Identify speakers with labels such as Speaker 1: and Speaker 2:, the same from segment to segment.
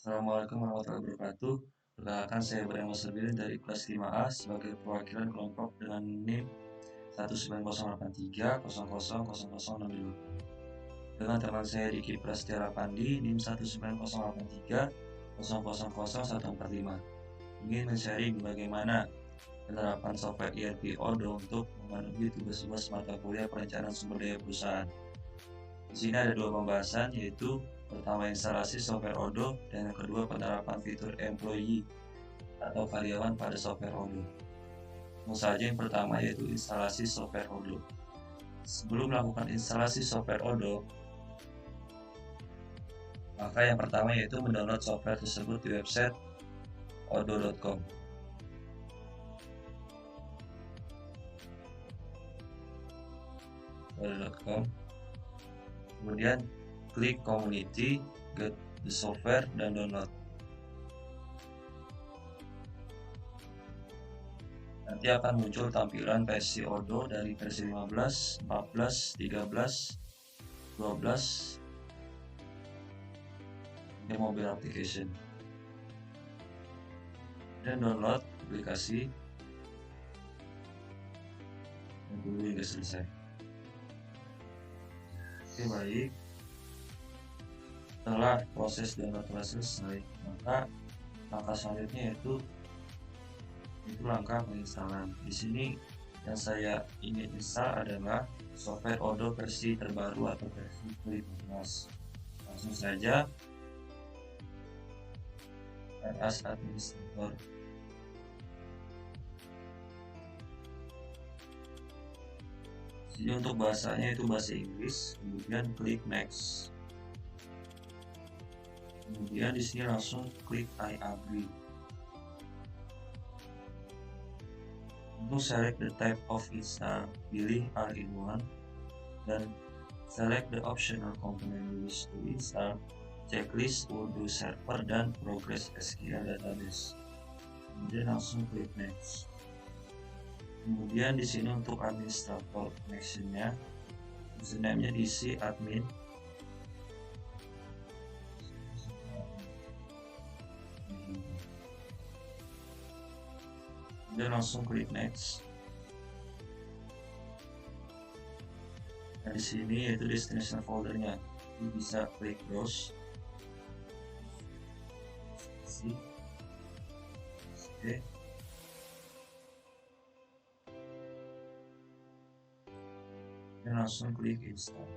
Speaker 1: Assalamualaikum warahmatullahi wabarakatuh. Perkenalkan, saya Ibrahim Wassobiri dari kelas 5A sebagai perwakilan kelompok dengan NIM 19083000062 dengan teman saya Diki Prasetya Pandi NIM 19083000145 ingin men-sharing bagaimana penerapan software ERP Odoo untuk memenuhi tugas-tugas mata kuliah perencanaan sumber daya perusahaan. Di sini ada dua pembahasan, yaitu pertama instalasi software Odoo dan yang kedua penerapan fitur employee atau karyawan pada software Odoo. Langsung saja yang pertama, yaitu instalasi software Odoo. Sebelum melakukan instalasi software Odoo, maka yang pertama yaitu mendownload software tersebut di website odoo.com. Kemudian klik community, get the software, dan download. Nanti akan muncul tampilan versi Odoo dari versi 15, 14, 13, 12 di mobile application. Dan download aplikasi dan tunggu hingga selesai. Oke, baik. Setelah proses download telah selesai, maka langkah selanjutnya yaitu langkah penginstalan. Di sini yang saya ingin install adalah software Odoo versi terbaru atau versi 15. Langsung saja as administrator. Jadi untuk bahasanya itu bahasa Inggris, kemudian klik next. Kemudian di sini langsung klik I agree. Untuk select the type of install, pilih all-in-one dan select the optional component you wish to install, checklist Odoo server dan progress SQL database. Kemudian langsung klik next. Kemudian di sini untuk administrator connectionnya, username-nya diisi admin. Kemudian langsung klik next. Nah, di sini yaitu destination foldernya. Ini bisa klik browse. Oke. Dan langsung klik install.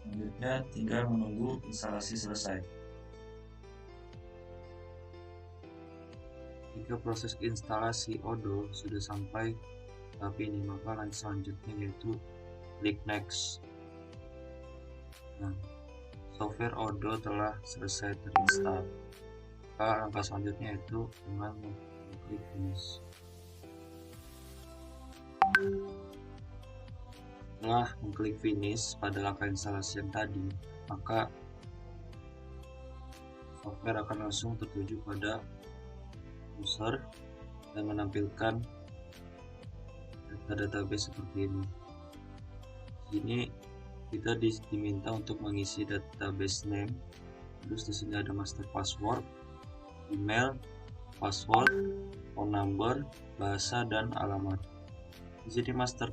Speaker 1: Selanjutnya tinggal menunggu instalasi selesai. Jika proses instalasi Odoo sudah sampai tahap ini, maka langkah selanjutnya yaitu klik next. Nah, software Odoo telah selesai terinstall. Maka langkah selanjutnya yaitu dengan klik finish. Setelah mengklik finish pada langkah instalasi yang tadi, maka software akan langsung tertuju pada user dan menampilkan data database seperti ini. Di sini kita diminta untuk mengisi database name, terus di sini ada master password, email, password, phone number, bahasa, dan alamat. Di sini master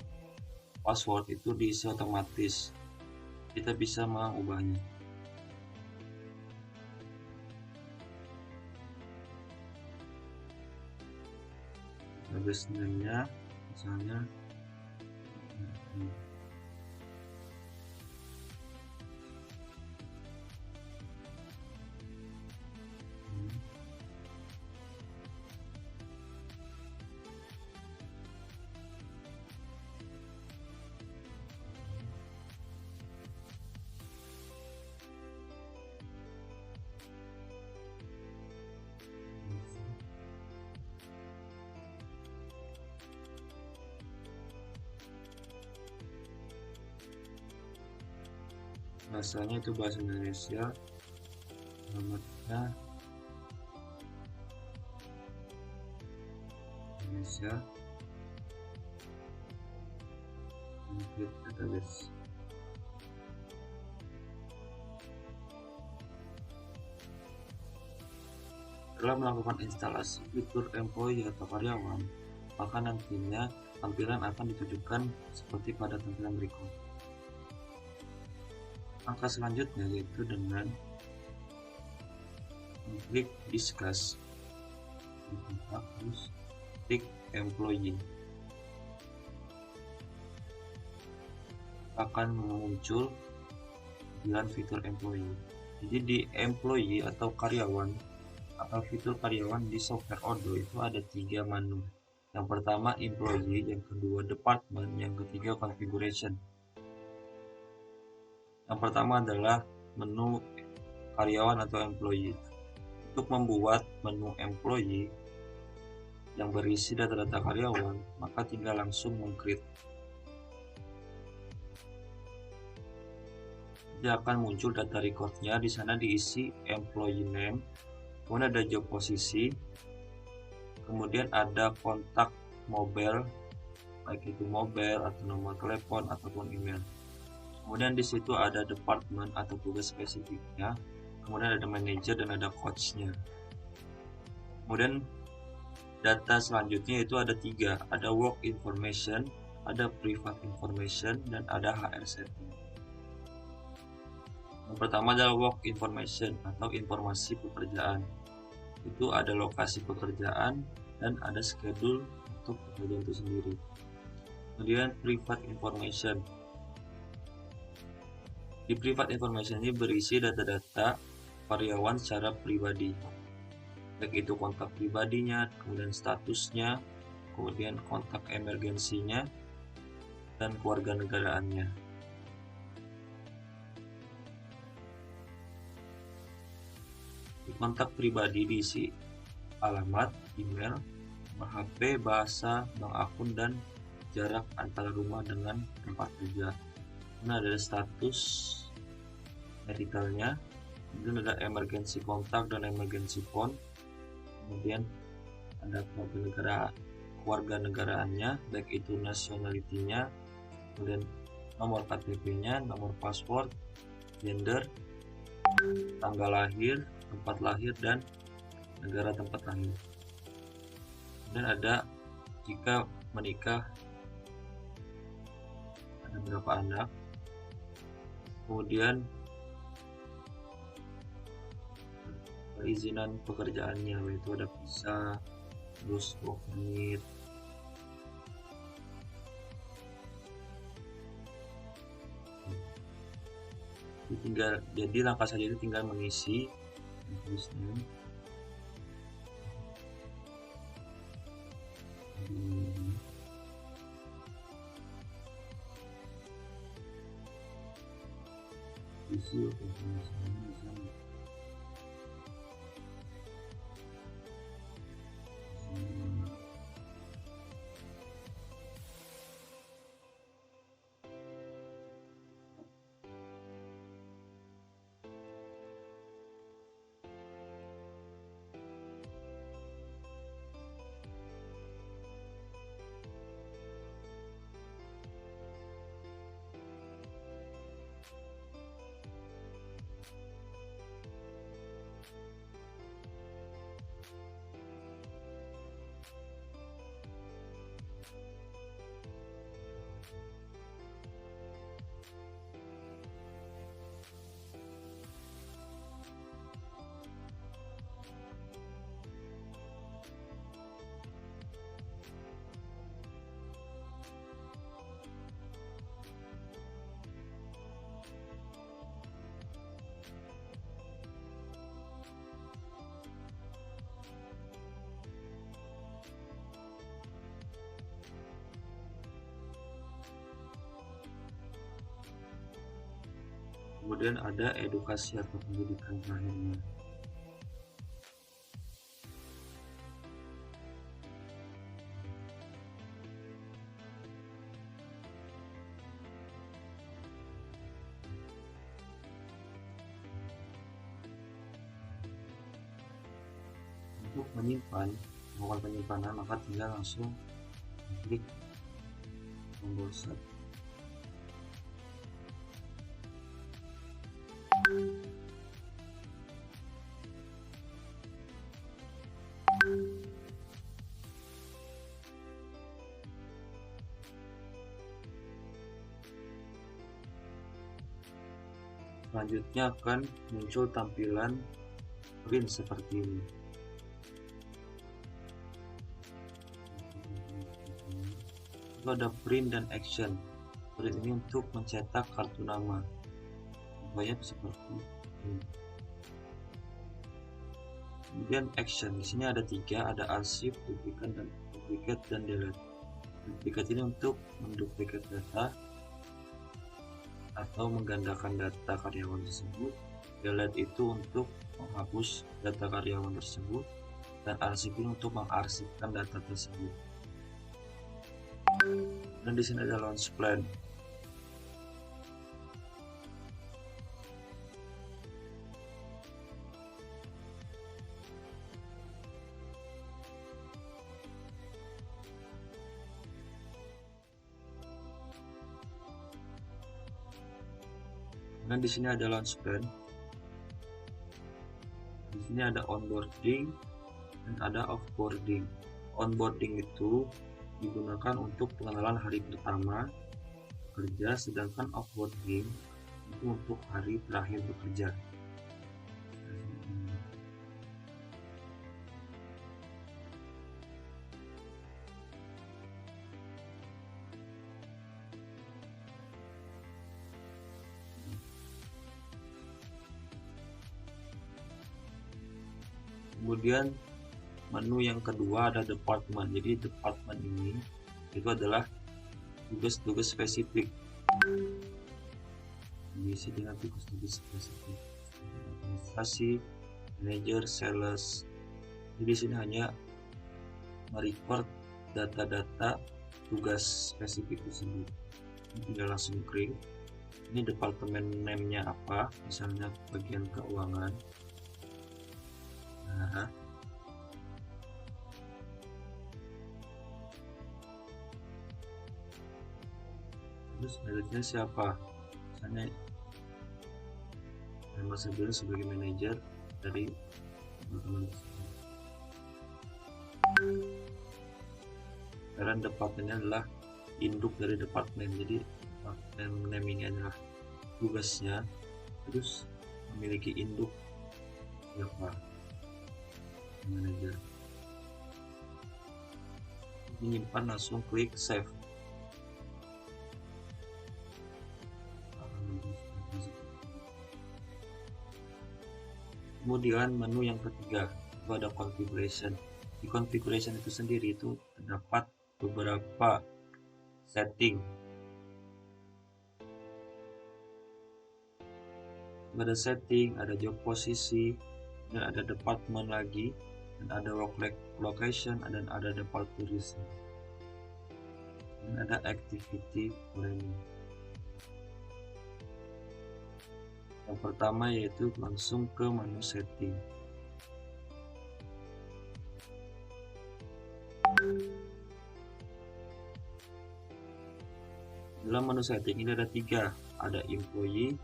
Speaker 1: password itu diisi otomatis, kita bisa mengubahnya. Database name-nya misalnya bahasanya itu bahasa Indonesia, alamatnya Indonesia, database. Setelah melakukan instalasi fitur employee atau karyawan, maka nantinya tampilan akan ditujukan seperti pada tampilan berikut. Langkah selanjutnya yaitu dengan klik discuss, terus klik employee, akan muncul tampilan fitur employee. Jadi di employee atau karyawan atau fitur karyawan di software Odoo itu ada 3 menu. Yang pertama employee, yang kedua department, yang ketiga configuration. Yang pertama adalah menu karyawan atau employee. Untuk membuat menu employee yang berisi data-data karyawan, maka tinggal langsung meng-create. Dia akan muncul data recordnya, di sana diisi employee name, kemudian ada job posisi, kemudian ada kontak mobile, baik itu mobile atau nomor telepon ataupun email. Kemudian di situ ada department atau tugas spesifiknya, kemudian ada manager dan ada coachnya. Kemudian data selanjutnya itu ada 3, ada work information, ada private information, dan ada HR setting. Yang pertama adalah work information atau informasi pekerjaan. Itu ada lokasi pekerjaan dan ada schedule untuk pekerjaan itu sendiri. Kemudian private information. Di private information ini berisi data-data karyawan secara pribadi, baik itu kontak pribadinya, kemudian statusnya, kemudian kontak emergensinya, dan kewarganegaraannya. Di kontak pribadi diisi alamat, email, nomor HP, bahasa, bank akun, dan jarak antara rumah dengan tempat kerja. Kemudian ada status medikalnya, kemudian ada emergency kontak dan emergency phone, kemudian ada kewarganegaraannya, baik itu nationality-nya, kemudian nomor KTP-nya, nomor password, gender, tanggal lahir, tempat lahir, dan negara tempat lahir. Dan ada jika menikah ada berapa anak, kemudian perizinan pekerjaannya, yaitu ada visa, terus work permit. Jadi langkah saja itu tinggal mengisi tulisnya. Isi informasinya bisa kemudian ada edukasi atau pendidikan terakhirnya. Untuk melakukan penyimpanan, maka tinggal langsung klik tombol save. Selanjutnya akan muncul tampilan print seperti ini. Lalu ada print dan action. Print ini untuk mencetak kartu nama. Contohnya seperti ini. Kemudian action, di sini ada 3, ada arsip, duplikat dan delete. Duplikat ini untuk menduplikat data atau menggandakan data karyawan tersebut. Delete itu untuk menghapus data karyawan tersebut, dan arsip ini untuk mengarsipkan data tersebut. Dan di sini ada launch plan. Dan di sini ada launch plan. Di sini ada onboarding dan ada offboarding. Onboarding itu digunakan untuk pengenalan hari pertama bekerja, sedangkan offboarding itu untuk hari terakhir bekerja. Kemudian menu yang kedua ada department. Jadi department ini itu adalah tugas-tugas spesifik, diisi dengan tugas-tugas spesifik, administrasi, manager, sales. Jadi sini hanya merecord data-data tugas spesifik tersebut. Tinggal langsung klik. Ini departemen name-nya apa, misalnya bagian keuangan. Nah, terus manajernya siapa, misalnya nama saya sebagai manajer dari departemen tersebut. Karena departemennya adalah induk dari departemen, jadi departemen naming adalah tugasnya, terus memiliki induk siapa, manajer. Menyimpan, langsung klik save. Kemudian menu yang ketiga itu ada configuration. Di configuration itu sendiri itu terdapat beberapa setting. Ada setting, ada job posisi, dan ada department lagi, dan ada work location, dan ada departure reason, dan ada activity planning. Yang pertama yaitu langsung ke menu setting. Dalam menu setting ini ada 3, ada employee,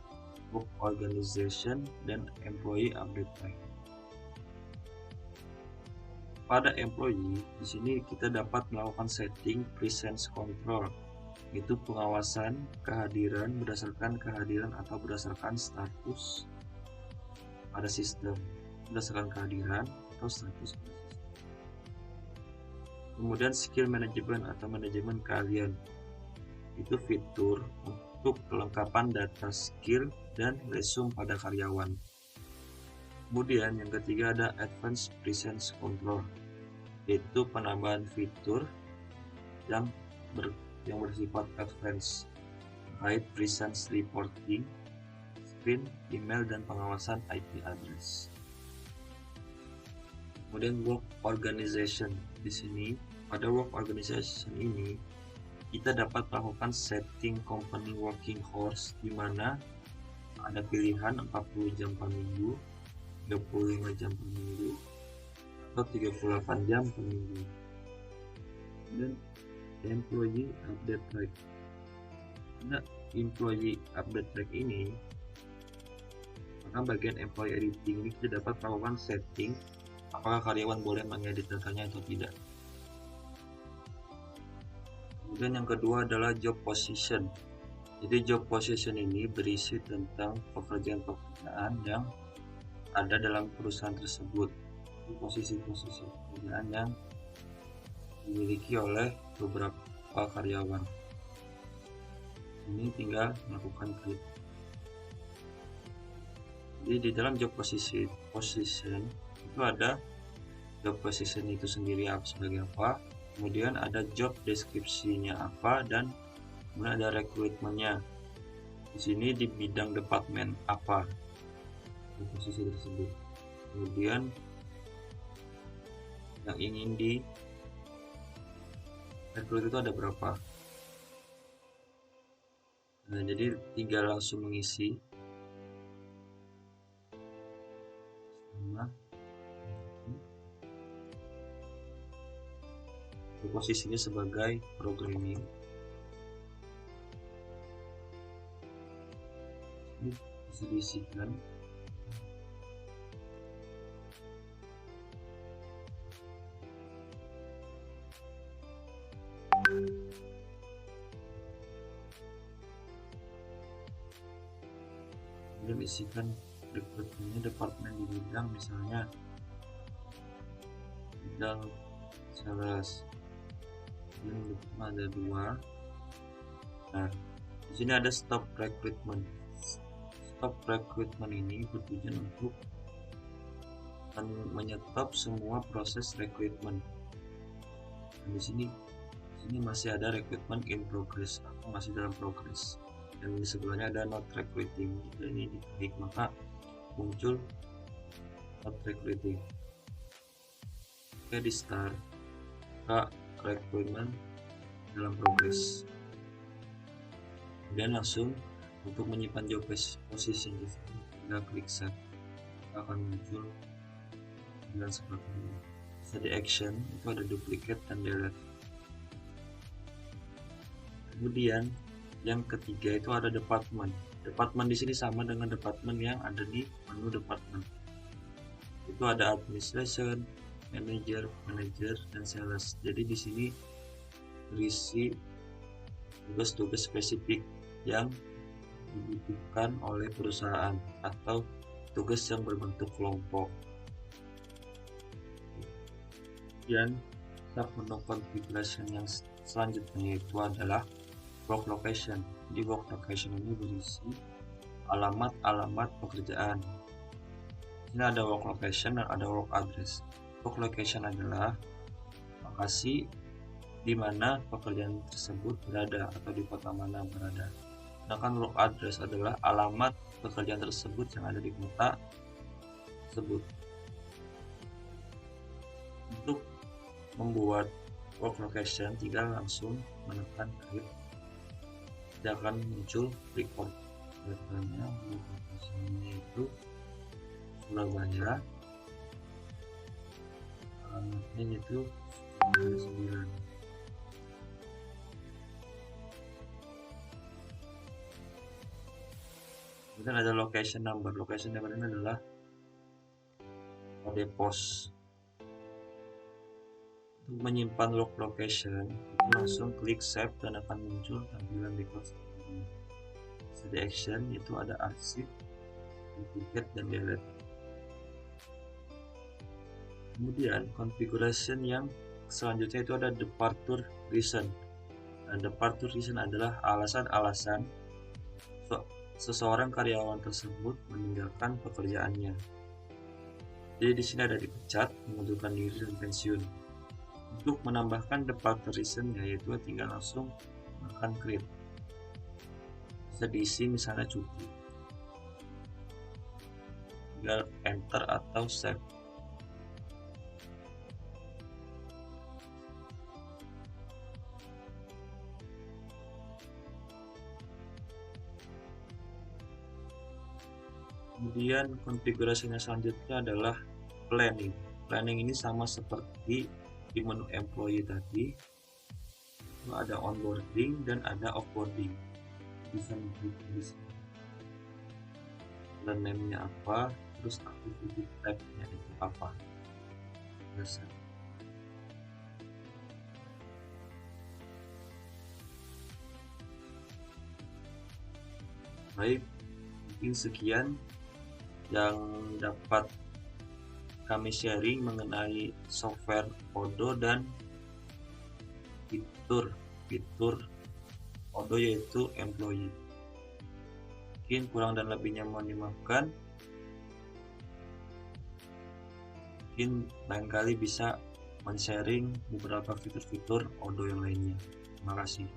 Speaker 1: work organization, dan employee update time. Pada employee, di sini kita dapat melakukan setting presence control, itu pengawasan kehadiran berdasarkan kehadiran atau berdasarkan status pada sistem, berdasarkan kehadiran atau status pada sistem. Kemudian skill management atau manajemen keahlian, itu fitur untuk kelengkapan data skill dan resume pada karyawan. Kemudian yang ketiga ada advanced presence control, yaitu penambahan fitur yang bersifat advance terkait presence reporting, screen, email, dan pengawasan IP address. Kemudian work organization, di sini pada work organization ini kita dapat melakukan setting company working hours, di mana ada pilihan 40 jam per minggu, 35 jam per minggu, atau 38 jam per minggu. Dan employee update track. Nah, employee update track ini, maka bagian employee editing ini kita dapat melakukan setting apakah karyawan boleh mengedit datanya atau tidak. Kemudian yang kedua adalah job position. Jadi job position ini berisi tentang pekerjaan-pekerjaan yang ada dalam perusahaan tersebut. Posisi-posisi pekerjaan yang dimiliki oleh beberapa karyawan. Ini tinggal melakukan klik. Jadi di dalam job position itu ada job position itu sendiri sebagai apa, kemudian ada job deskripsinya apa, dan kemudian ada rekrutmennya. Di sini di bidang departemen apa di posisi tersebut, kemudian yang ingin di rekrut itu ada berapa. Nah, jadi tinggal langsung mengisi sama posisinya sebagai programming. Ini bisa diisikan. Kemudian isikan rekrutmennya departemen di bidang, misalnya bidang sales. Ini ada 2. Nah, di sini ada stop recruitment. Stop recruitment ini bertujuan untuk menyetop semua proses rekrutmen. Di sini masih ada recruitment in progress atau masih dalam progress, dan di sebelahnya ada not recruiting. Jika ini diklik maka muncul not recruiting. Oke, di start maka recruitment dalam progress, dan langsung untuk menyimpan job position tinggal klik save, akan muncul dan seperti ini. Jadi action itu ada duplicate dan delete. Kemudian yang ketiga itu ada department. Department di sini sama dengan department yang ada di menu department. Itu ada administration, manager, dan sales. Jadi di sini berisi tugas-tugas spesifik yang dibutuhkan oleh perusahaan atau tugas yang berbentuk kelompok. Dan submenu configuration yang selanjutnya itu adalah work location. Di work location ini berisi alamat-alamat pekerjaan. Ini ada work location dan ada work address. Work location adalah lokasi di mana pekerjaan tersebut berada atau di kota mana berada. Sedangkan work address adalah alamat pekerjaan tersebut yang ada di kota tersebut. Untuk membuat work location tinggal langsung menekan create, tidak akan muncul record. Datanya work location-nya itu Surabaya, alamatnya itu 9. Kemudian ada location number. Location number ini adalah kode pos. Untuk menyimpan log location, itu langsung klik save dan akan muncul tampilan record seperti ini. Jadi action itu ada arsip, duplicate, dan delete. Kemudian configuration yang selanjutnya itu ada departure reason. Dan departure reason adalah alasan-alasan seseorang karyawan tersebut meninggalkan pekerjaannya. Jadi di sini ada dipecat, mengundurkan diri, dan pensiun. Untuk menambahkan departure reason, yaitu tinggal langsung menekan create. Bisa diisi misalnya cuti, tinggal enter atau save. Kemudian konfigurasinya selanjutnya adalah planning. Planning ini sama seperti di menu employee tadi, itu ada onboarding dan ada offboarding. Bisa mengklik dan name-nya apa, terus activity type-nya itu apa. Selesai. Baik, mungkin sekian yang dapat kami sharing mengenai software Odoo dan fitur Odoo yaitu employee. Mungkin kurang dan lebihnya mohon dimaafkan. Mungkin lain kali bisa men-sharing beberapa fitur-fitur Odoo yang lainnya. Terima kasih.